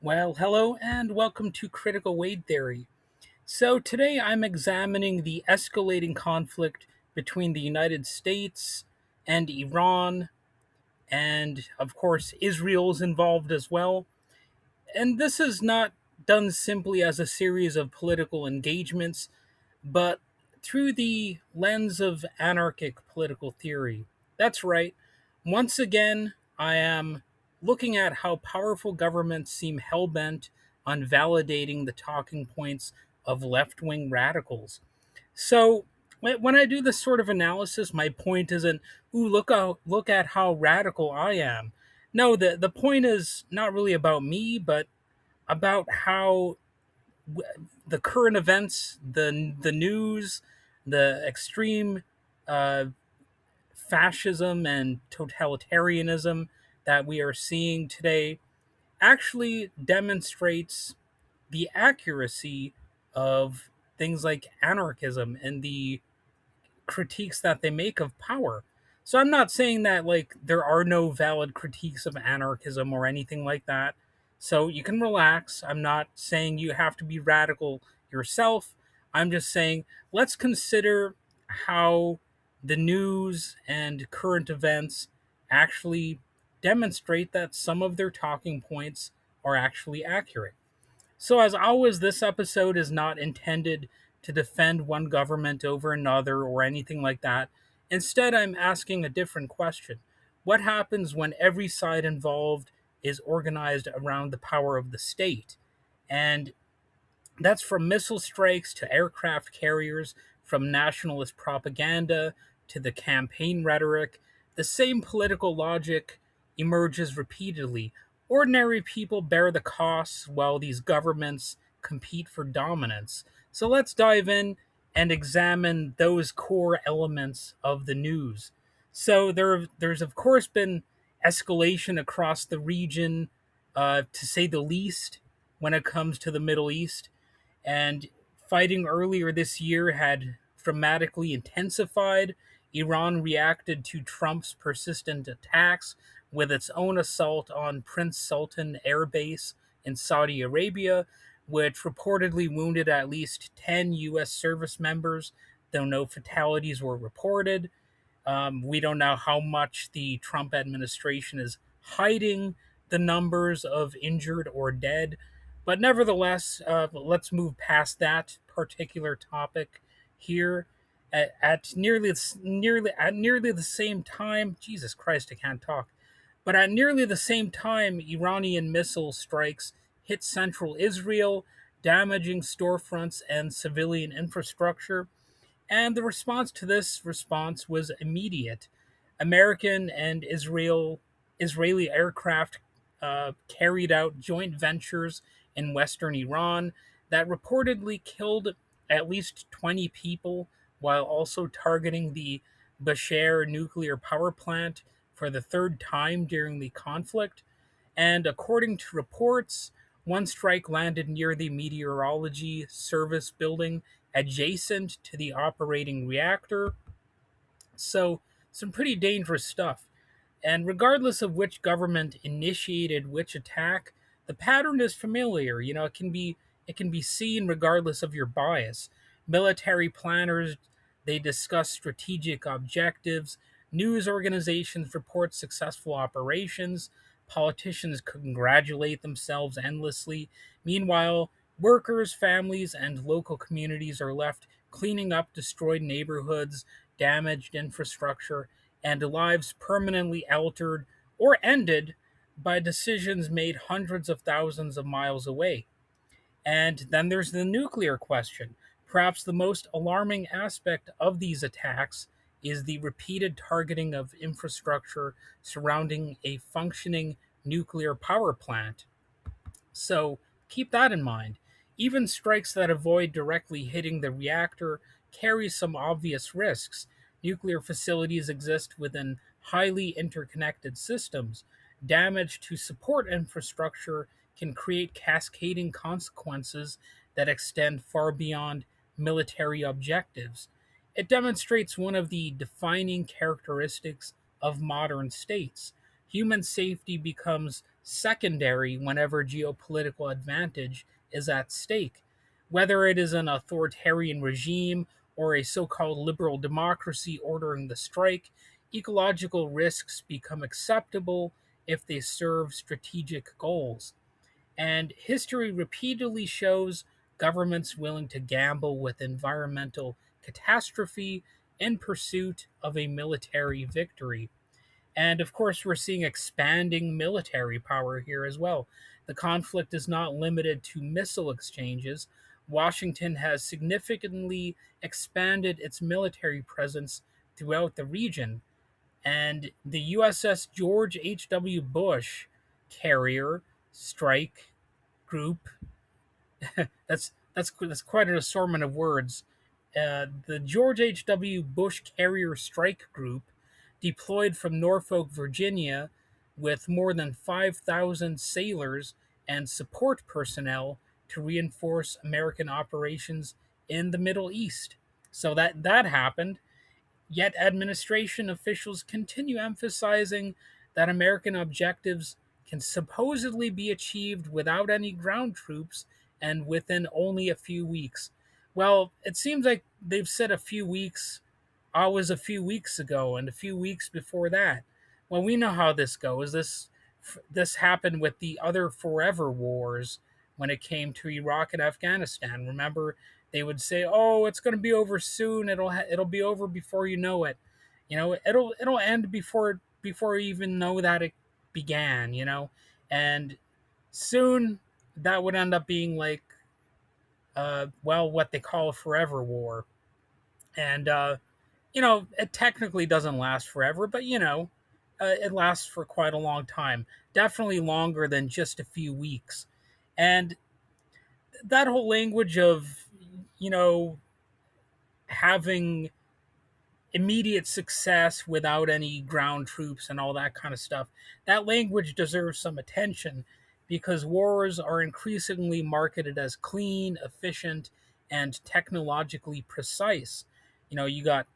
Well, hello and welcome to Critical Weight Theory. So, today I'm examining the escalating conflict between the United States and Iran, and of course, Israel's involved as well. And this is not done simply as a series of political engagements, but through the lens of anarchic political theory. That's right. Once again, I am looking at how powerful governments seem hell bent on validating the talking points of left wing radicals. So, when I do this sort of analysis, my point isn't, ooh, look at how radical I am. No, the point is not really about me, but about how the current events, the news, the extreme uh, fascism and totalitarianism that we are seeing today actually demonstrates the accuracy of things like anarchism and the critiques that they make of power. So I'm not saying that like there are no valid critiques of anarchism or anything like that. So you can relax. I'm not saying you have to be radical yourself. I'm just saying let's consider how the news and current events actually demonstrate that some of their talking points are actually accurate. So, as always, this episode is not intended to defend one government over another or anything like that. Instead, I'm asking a different question. What happens when every side involved is organized around the power of the state? And that's from missile strikes to aircraft carriers, from nationalist propaganda to the campaign rhetoric. The same political logic emerges repeatedly. Ordinary people bear the costs while these governments compete for dominance. So let's dive in and examine those core elements of the news. So there's of course been escalation across the region, to say the least, when it comes to the Middle East. And fighting earlier this year had dramatically intensified. Iran reacted to Trump's persistent attacks with its own assault on Prince Sultan Air Base in Saudi Arabia, which reportedly wounded at least 10 U.S. service members, though no fatalities were reported. We don't know how much the Trump administration is hiding the numbers of injured or dead, but nevertheless, let's move past that particular topic here. At nearly the same time, Jesus Christ, I can't talk. But at nearly the same time, Iranian missile strikes hit central Israel, damaging storefronts and civilian infrastructure. And the response to this response was immediate. American and Israeli aircraft carried out joint ventures in western Iran that reportedly killed at least 20 people while also targeting the Bushehr nuclear power plant for the third time during the conflict. And according to reports, one strike landed near the meteorology service building adjacent to the operating reactor. So, some pretty dangerous stuff. And regardless of which government initiated which attack, the pattern is familiar. It can be seen regardless of your bias. Military planners, they discuss strategic objectives. News organizations report successful operations. Politicians congratulate themselves endlessly. Meanwhile, workers, families, and local communities are left cleaning up destroyed neighborhoods, damaged infrastructure, and lives permanently altered or ended by decisions made hundreds of thousands of miles away. And then there's the nuclear question. Perhaps the most alarming aspect of these attacks is the repeated targeting of infrastructure surrounding a functioning nuclear power plant. So keep that in mind. Even strikes that avoid directly hitting the reactor carry some obvious risks. Nuclear facilities exist within highly interconnected systems. Damage to support infrastructure can create cascading consequences that extend far beyond military objectives. It demonstrates one of the defining characteristics of modern states. Human safety becomes secondary whenever geopolitical advantage is at stake. Whether it is an authoritarian regime or a so called liberal democracy ordering the strike, ecological risks become acceptable if they serve strategic goals. And history repeatedly shows governments willing to gamble with environmental catastrophe in pursuit of a military victory. And of course, we're seeing expanding military power here as well. The conflict is not limited to missile exchanges. Washington has significantly expanded its military presence throughout the region, and the USS George H.W. Bush carrier strike group, that's quite an assortment of words. The George H.W. Bush Carrier Strike Group deployed from Norfolk, Virginia, with more than 5,000 sailors and support personnel to reinforce American operations in the Middle East. So that happened. Yet administration officials continue emphasizing that American objectives can supposedly be achieved without any ground troops and within only a few weeks. Well, it seems like they've said a few weeks, always a few weeks ago, and a few weeks before that. Well, we know how this goes. This happened with the other forever wars when it came to Iraq and Afghanistan. Remember, they would say, "Oh, it's going to be over soon. It'll be over before you know it. It'll end before you even know that it began. And soon that would end up being like, well, what they call a forever war. And it technically doesn't last forever, but it lasts for quite a long time. Definitely longer than just a few weeks. And that whole language of, you know, having immediate success without any ground troops and all that kind of stuff, that language deserves some attention because wars are increasingly marketed as clean, efficient, and technologically precise. You got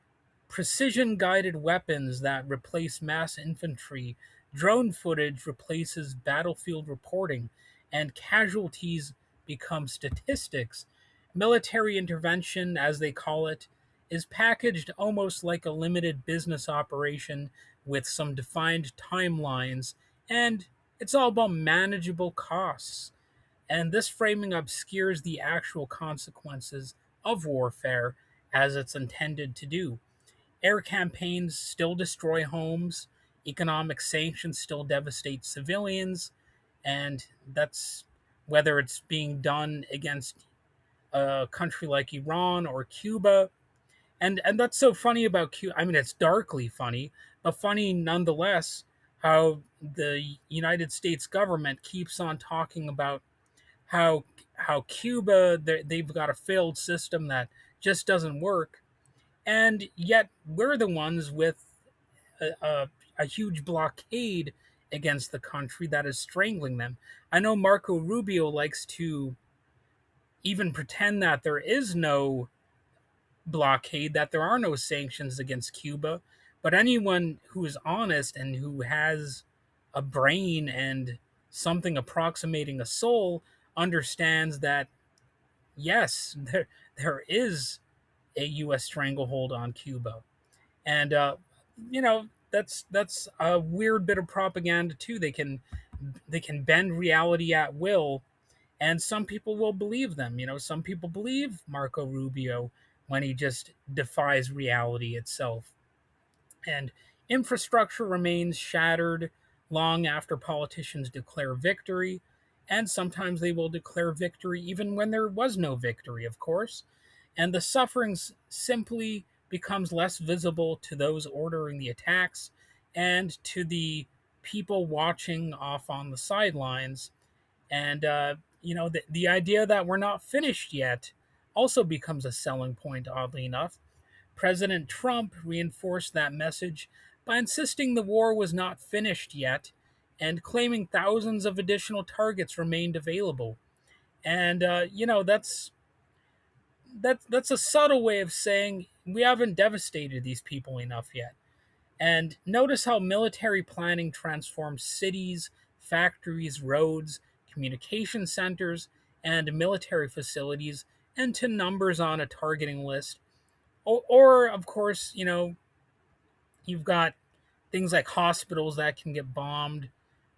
precision guided weapons that replace mass infantry, drone footage replaces battlefield reporting, and casualties become statistics. Military intervention, as they call it, is packaged almost like a limited business operation with some defined timelines, and it's all about manageable costs. And this framing obscures the actual consequences of warfare as it's intended to do. Air campaigns still destroy homes, economic sanctions still devastate civilians, and that's whether it's being done against a country like Iran or Cuba. And that's so funny about Cuba. I mean, it's darkly funny, but funny nonetheless how the United States government keeps on talking about how Cuba, they've got a failed system that just doesn't work, and yet we're the ones with a huge blockade against the country that is strangling them. I know Marco Rubio likes to even pretend that there is no blockade, that there are no sanctions against Cuba, but anyone who is honest and who has a brain and something approximating a soul understands that yes, there is a U.S. stranglehold on Cuba. And that's a weird bit of propaganda too. They can bend reality at will, and some people will believe them. Some people believe Marco Rubio when he just defies reality itself. And infrastructure remains shattered long after politicians declare victory, and sometimes they will declare victory even when there was no victory, of course. And the sufferings simply becomes less visible to those ordering the attacks and to the people watching off on the sidelines. And the idea that we're not finished yet also becomes a selling point, oddly enough. President Trump reinforced that message by insisting the war was not finished yet and claiming thousands of additional targets remained available. And that's a subtle way of saying we haven't devastated these people enough yet. And notice how military planning transforms cities, factories, roads, communication centers, and military facilities, and to numbers on a targeting list. Or of course, you've got things like hospitals that can get bombed,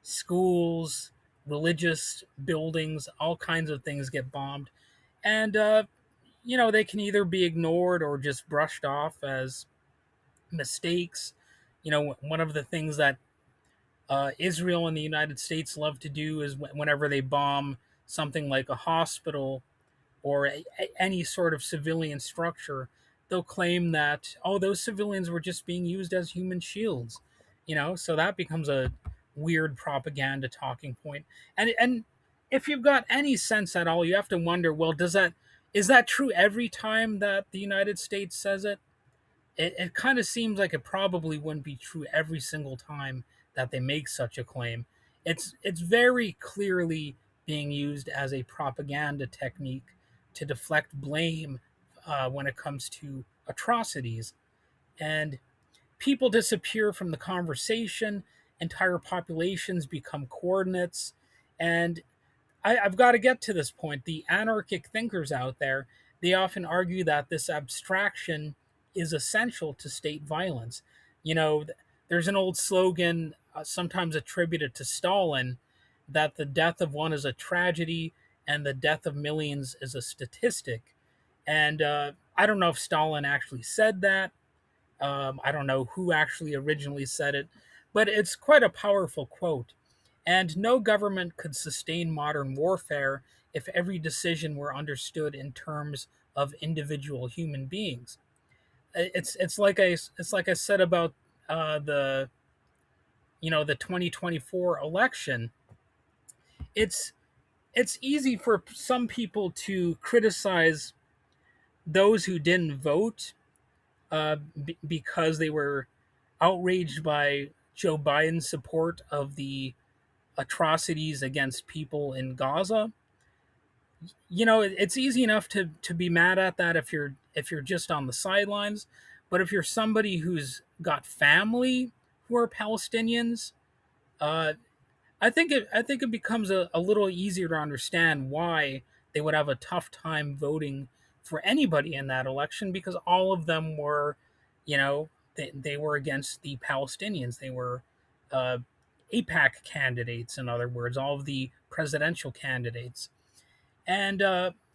schools, religious buildings, all kinds of things get bombed. And, they can either be ignored or just brushed off as mistakes. One of the things that Israel and the United States love to do is whenever they bomb something like a hospital or any sort of civilian structure, they'll claim that, oh, those civilians were just being used as human shields. So that becomes a weird propaganda talking point. And if you've got any sense at all, you have to wonder, well, is that true every time that the United States says it? It kind of seems like it probably wouldn't be true every single time that they make such a claim. It's very clearly being used as a propaganda technique to deflect blame when it comes to atrocities. And people disappear from the conversation, entire populations become coordinates, and I've got to get to this point. The anarchic thinkers out there, they often argue that this abstraction is essential to state violence. There's an old slogan, sometimes attributed to Stalin, that the death of one is a tragedy and the death of millions is a statistic. And I don't know if Stalin actually said that. I don't know who actually originally said it, but it's quite a powerful quote. And no government could sustain modern warfare if every decision were understood in terms of individual human beings. It's like I said about the 2024 election. It's it's easy for some people to criticize those who didn't vote because they were outraged by Joe Biden's support of the atrocities against people in Gaza. It's easy enough to be mad at that if you're just on the sidelines, but if you're somebody who's got family who are Palestinians, uh, I think it becomes a little easier to understand why they would have a tough time voting for anybody in that election, because all of them were, they were against the Palestinians. They were uh, APAC candidates, in other words, all of the presidential candidates. And,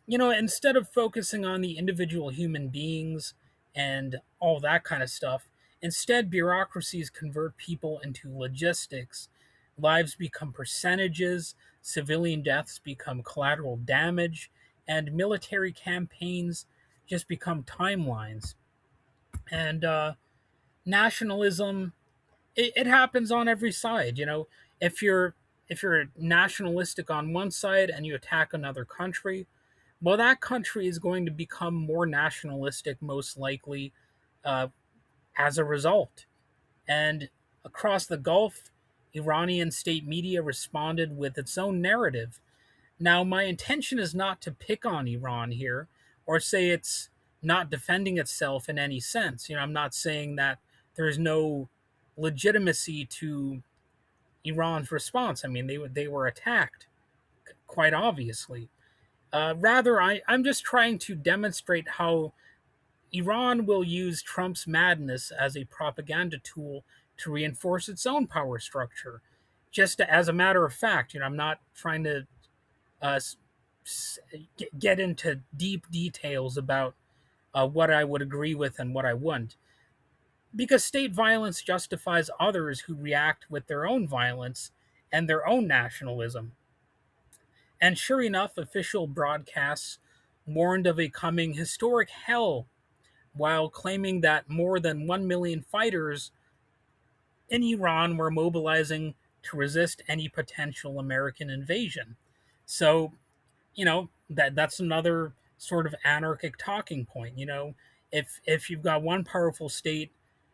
instead of focusing on the individual human beings and all that kind of stuff, instead, bureaucracies convert people into logistics. Lives become percentages, civilian deaths become collateral damage, and military campaigns just become timelines. And nationalism, it happens on every side. If you're if you're nationalistic on one side and you attack another country, well, that country is going to become more nationalistic, most likely, uh, as a result. And across the Gulf, Iranian state media responded with its own narrative. Now, my intention is not to pick on Iran here or say it's not defending itself in any sense. I'm not saying that there's no legitimacy to Iran's response. I mean, they were attacked, quite obviously. Rather, I'm just trying to demonstrate how Iran will use Trump's madness as a propaganda tool to reinforce its own power structure. Just as a matter of fact, I'm not trying to uh, get into deep details about what I would agree with and what I wouldn't. Because state violence justifies others who react with their own violence and their own nationalism. And sure enough, official broadcasts warned of a coming historic hell while claiming that more than 1 million fighters in Iran were mobilizing to resist any potential American invasion. So, that's another sort of anarchic talking point. If you've got one powerful state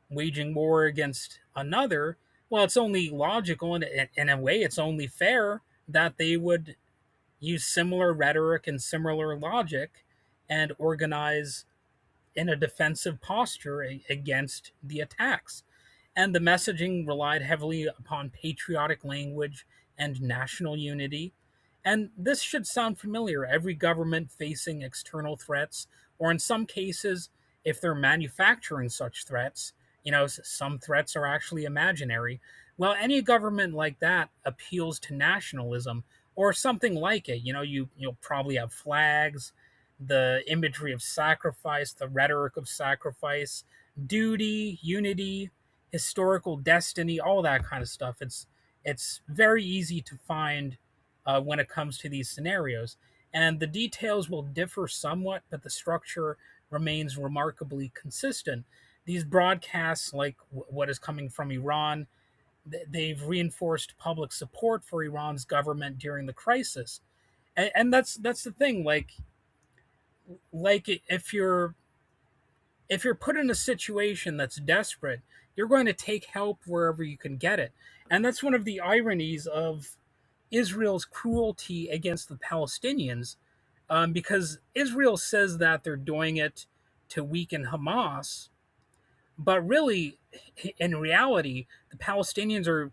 waging war against another, well, it's only logical, and in a way it's only fair that they would use similar rhetoric and similar logic and organize in a defensive posture against the attacks. And the messaging relied heavily upon patriotic language and national unity. And this should sound familiar. Every government facing external threats, or in some cases, if they're manufacturing such threats, some threats are actually imaginary. Well, any government like that appeals to nationalism or something like it. You'll probably have flags, the imagery of sacrifice, the rhetoric of sacrifice, duty, unity, historical destiny, all that kind of stuff. It's very easy to find when it comes to these scenarios, and the details will differ somewhat, but the structure remains remarkably consistent. These broadcasts, like what is coming from Iran, they've reinforced public support for Iran's government during the crisis, and that's the thing. Like if you're put in a situation that's desperate, you're going to take help wherever you can get it. And that's one of the ironies of Israel's cruelty against the Palestinians, because Israel says that they're doing it to weaken Hamas, but really, in reality, the Palestinians are,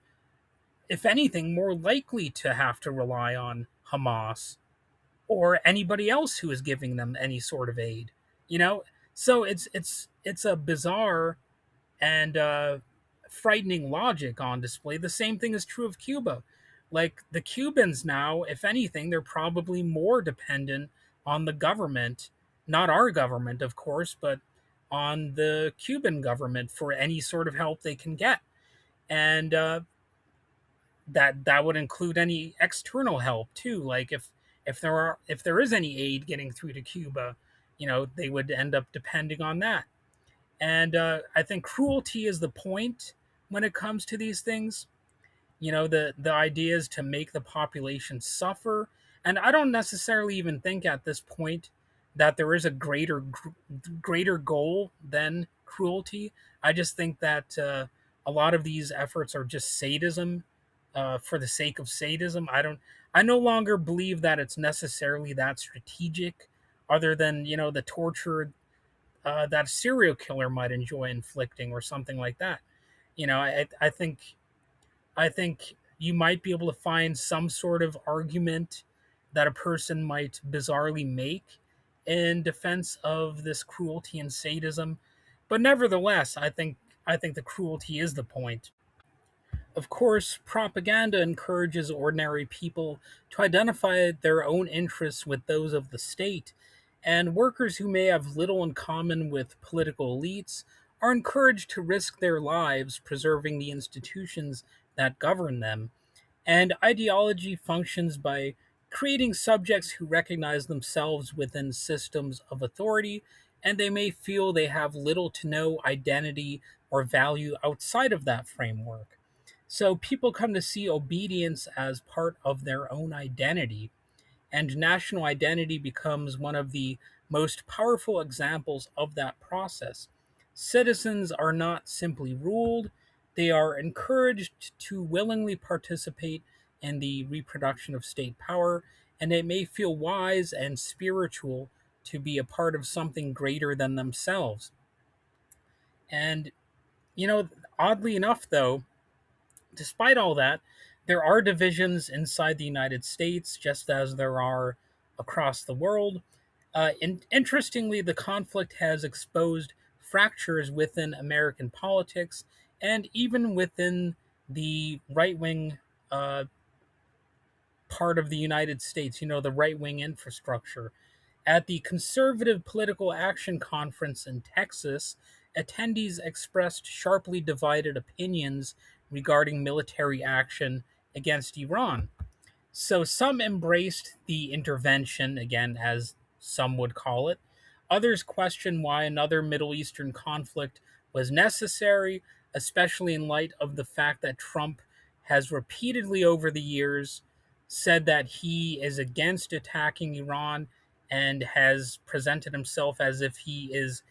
if anything, more likely to have to rely on Hamas or anybody else who is giving them any sort of aid. You know, so it's a bizarre and frightening logic on display. The same thing is true of Cuba. Like the Cubans now, if anything, they're probably more dependent on the government, not our government, of course, but on the Cuban government for any sort of help they can get. And that would include any external help too. Like if there is any aid getting through to Cuba, they would end up depending on that. And I think cruelty is the point when it comes to these things. The idea is to make the population suffer, and I don't necessarily even think at this point that there is a greater goal than cruelty. I just think that a lot of these efforts are just sadism, for the sake of sadism. I no longer believe that it's necessarily that strategic, other than the torture that a serial killer might enjoy inflicting or something like that. I think you might be able to find some sort of argument that a person might bizarrely make in defense of this cruelty and sadism, but nevertheless, I think the cruelty is the point. Of course, propaganda encourages ordinary people to identify their own interests with those of the state, and workers who may have little in common with political elites are encouraged to risk their lives preserving the institutions that govern them. And ideology functions by creating subjects who recognize themselves within systems of authority, and they may feel they have little to no identity or value outside of that framework. So people come to see obedience as part of their own identity, and national identity becomes one of the most powerful examples of that process. Citizens are not simply ruled, they are encouraged to willingly participate in the reproduction of state power, and they may feel wise and spiritual to be a part of something greater than themselves. And, you know, oddly enough, though, despite all that, there are divisions inside the United States, just as there are across the world. Interestingly, the conflict has exposed fractures within American politics and even within the right wing part of the United States, the right wing infrastructure. At the Conservative Political Action Conference in Texas, attendees expressed sharply divided opinions regarding military action against Iran. So some embraced the intervention, again, as some would call it. Others questioned why another Middle Eastern conflict was necessary, especially in light of the fact that Trump has repeatedly over the years said that he is against attacking Iran and has presented himself as if he is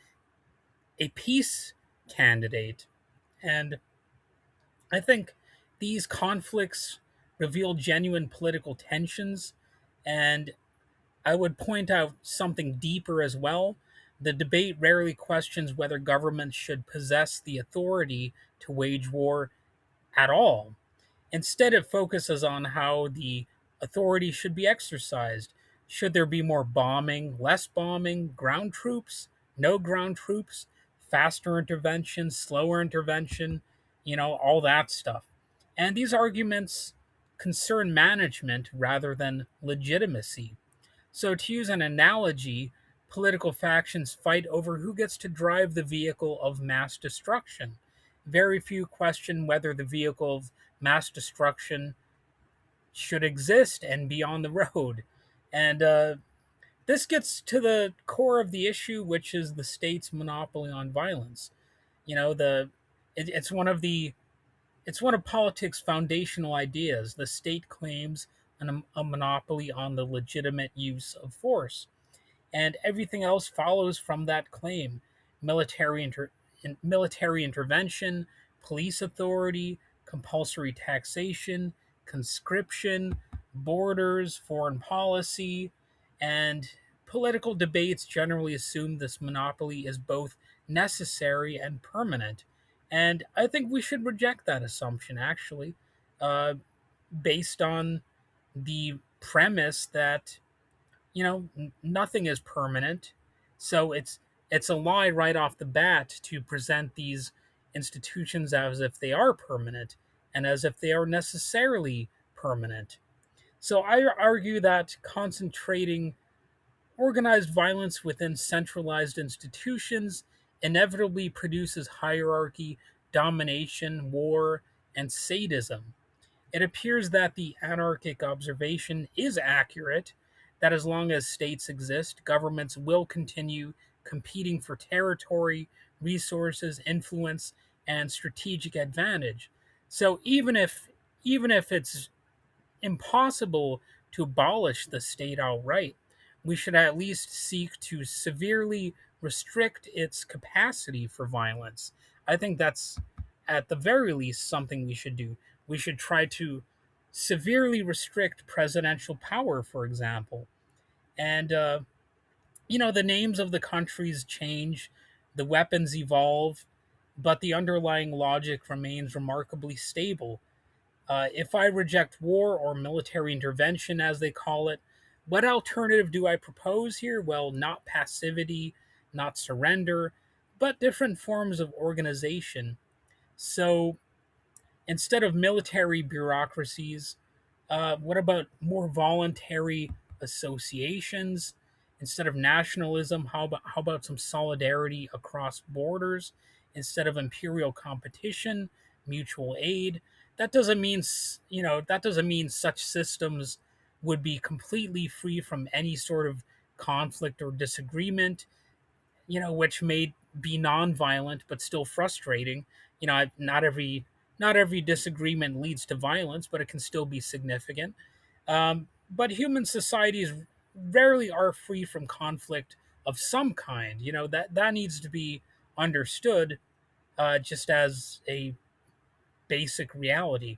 a peace candidate. And I think these conflicts reveal genuine political tensions, and I would point out something deeper as well. The debate rarely questions whether governments should possess the authority to wage war at all. Instead, it focuses on how the authority should be exercised. Should there be more bombing, less bombing, ground troops, no ground troops, faster intervention, slower intervention, all that stuff. And these arguments concern management rather than legitimacy. So, to use an analogy, political factions fight over who gets to drive the vehicle of mass destruction. Very few question whether the vehicle of mass destruction should exist and be on the road. And this gets to the core of the issue, which is the state's monopoly on violence. You know, it's one of politics' foundational ideas. The state claims a monopoly on the legitimate use of force, and everything else follows from that claim. Military military intervention, police authority, compulsory taxation, conscription, borders, foreign policy, and political debates generally assume this monopoly is both necessary and permanent. And I think we should reject that assumption, actually, uh, based on the premise that nothing is permanent. So it's a lie right off the bat to present these institutions as if they are permanent and as if they are necessarily permanent. So I argue that concentrating organized violence within centralized institutions inevitably produces hierarchy, domination, war, and sadism. It appears that the anarchic observation is accurate, that as long as states exist, governments will continue competing for territory, resources, influence, and strategic advantage. So even if it's impossible to abolish the state outright, we should at least seek to severely restrict its capacity for violence. I think that's, at the very least, something we should do. We should try to severely restrict presidential power, for example. And, the names of the countries change, the weapons evolve, but the underlying logic remains remarkably stable. If I reject war or military intervention, as they call it, what alternative do I propose here? Well, not passivity, not surrender, but different forms of organization. So instead of military bureaucracies, what about more voluntary associations? Instead of nationalism, how about some solidarity across borders? Instead of imperial competition, mutual aid. That doesn't mean such systems would be completely free from any sort of conflict or disagreement, which may be nonviolent but still frustrating. Not every disagreement leads to violence, but it can still be significant. But human societies rarely are free from conflict of some kind. That needs to be understood, just as a basic reality.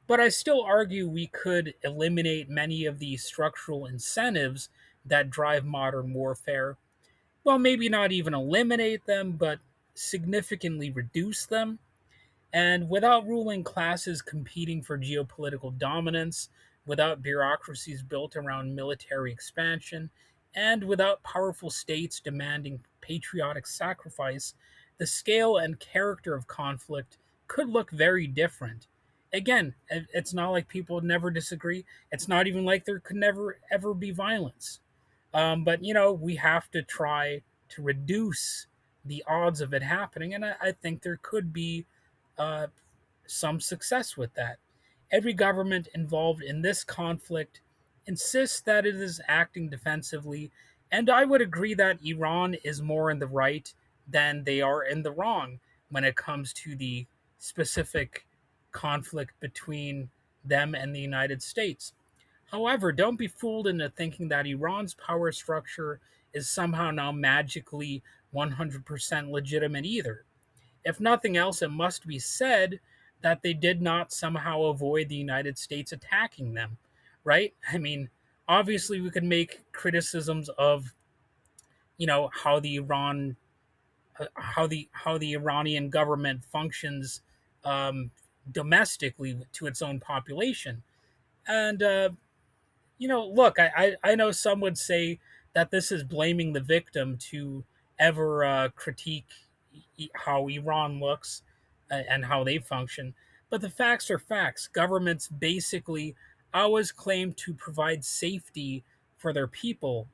But I still argue we could eliminate many of the structural incentives that drive modern warfare. Well, maybe not even eliminate them, but significantly reduce them. And without ruling classes competing for geopolitical dominance, without bureaucracies built around military expansion, and without powerful states demanding patriotic sacrifice, the scale and character of conflict could look very different. Again, it's not like people would never disagree. It's not even like there could never ever be violence. But we have to try to reduce the odds of it happening, and I think there could be uh, some success with that. Every government involved in this conflict insists that it is acting defensively, and I would agree that Iran is more in the right than they are in the wrong when it comes to the specific conflict between them and the United States. However, don't be fooled into thinking that Iran's power structure is somehow now magically 100% legitimate either. If nothing else, it must be said that they did not somehow avoid the United States attacking them, right? I mean, obviously, we could make criticisms of how the Iranian government functions, um, domestically to its own population. And look, I know some would say that this is blaming the victim to ever critique how Iran looks and how they function. But the facts are facts. Governments basically always claim to provide safety for their people.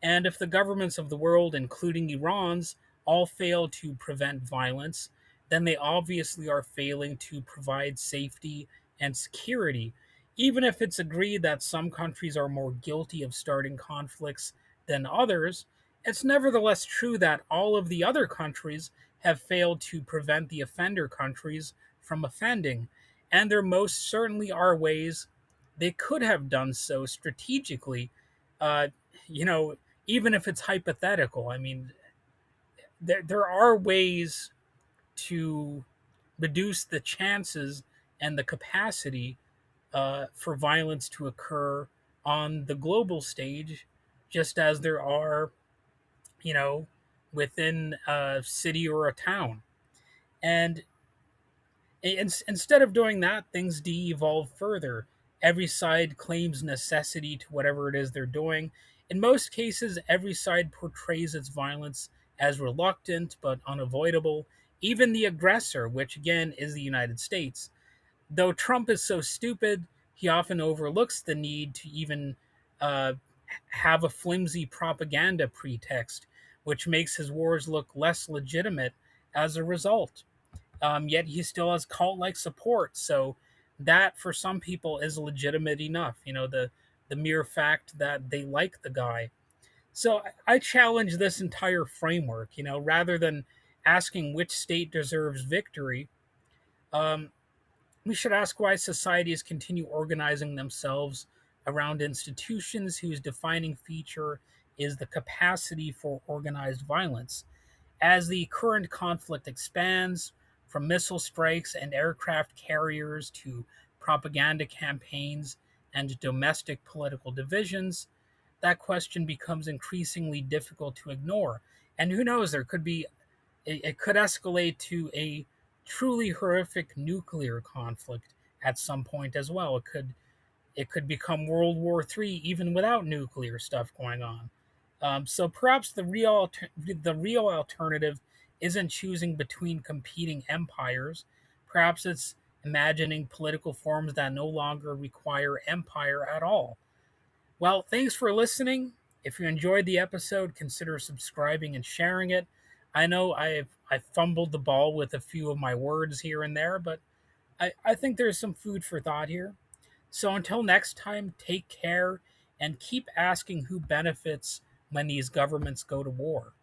And if the governments of the world, including Iran's, all fail to prevent violence, then they obviously are failing to provide safety and security. Even if it's agreed that some countries are more guilty of starting conflicts than others, it's nevertheless true that all of the other countries have failed to prevent the offender countries from offending. And there most certainly are ways they could have done so strategically. Uh, you know, Even if it's hypothetical, I mean, there are ways to reduce the chances and the capacity for violence to occur on the global stage, just as there are, you know, within a city or a town. And instead of doing that, things de-evolve further. Every side claims necessity to whatever it is they're doing. In most cases, every side portrays its violence as reluctant but unavoidable. Even the aggressor, which again is the United States, though Trump is so stupid, he often overlooks the need to even uh, have a flimsy propaganda pretext, which makes his wars look less legitimate as a result. Yet he still has cult like support. So that for some people is legitimate enough. The mere fact that they like the guy. So I challenge this entire framework. Rather than asking which state deserves victory, um, we should ask why societies continue organizing themselves around institutions whose defining feature is the capacity for organized violence. As the current conflict expands, from missile strikes and aircraft carriers to propaganda campaigns and domestic political divisions, that question becomes increasingly difficult to ignore. And who knows, it could escalate to a truly horrific nuclear conflict at some point as well. It could become World War III even without nuclear stuff going on. So perhaps the real alternative isn't choosing between competing empires. Perhaps it's imagining political forms that no longer require empire at all. Well, thanks for listening. If you enjoyed the episode, consider subscribing and sharing it. I know I fumbled the ball with a few of my words here and there, but I think there's some food for thought here. So until next time, take care and keep asking who benefits when these governments go to war.